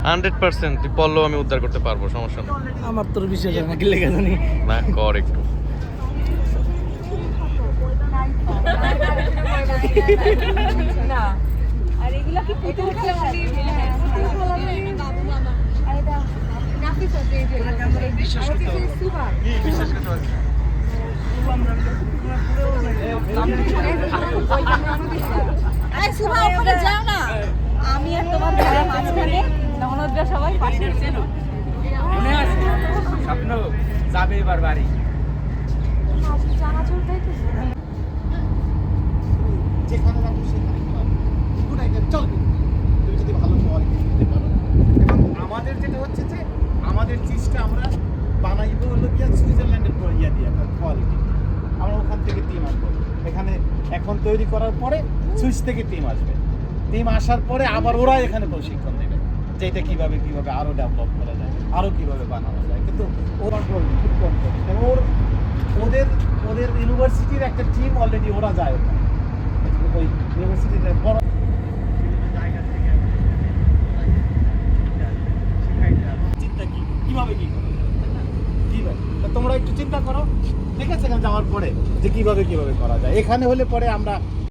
100% তুই পড়লেও আমি উদ্ধার করতে পারবো, সমস্যা নেই। আমার তোর বিশ্বাস হয় না, কি লেগে জানি না কর একটু। না আর এগুলা কি পুতুল খেলা যাও না, আমি আর তোমার ঘরের মাঝখানে ননদরা সবাই পাশে মনে আছে স্বপ্ন যাবে এবার বাড়ি চানাচুর খাইতেছে। যেখানে রাখো সেখানে গুড আইডিয়া চলবে তুমি যদি ভালো কোয়ালিটি দিতে পারো। এবং আমাদের যেটা হচ্ছে যে আমাদের চিজটা আমরা বানাইবো হলো গিয়া সুইজারল্যান্ডের ইয়া দিয়ে কোয়ালিটি। আমরা ওখান থেকে টিম আনবো এখানে, এখন তৈরি করার পরে সুইস থেকে টিম আসবে। টিম আসার পরে আবার ওরা এখানে প্রশিক্ষণ দেবে যে এটা কীভাবে কীভাবে আরও ডেভেলপ করা যায়, আরও কীভাবে বানানো যায়। কিন্তু ওর কন্ট্রোল খুব কন্ট্রোল, ওর ওদের ওদের ইউনিভার্সিটির একটা টিম অলরেডি ওরা যায় ওখানে, ওই ইউনিভার্সিটিতে বড় জায়গা থেকে চিন্তা কীভাবে কী করা যায়, ঠিক আছে? তা তোমরা একটু চিন্তা করো, ঠিক আছে, এখানে যাওয়ার পরে যে কীভাবে করা যায়। এখানে হলে পরে আমরা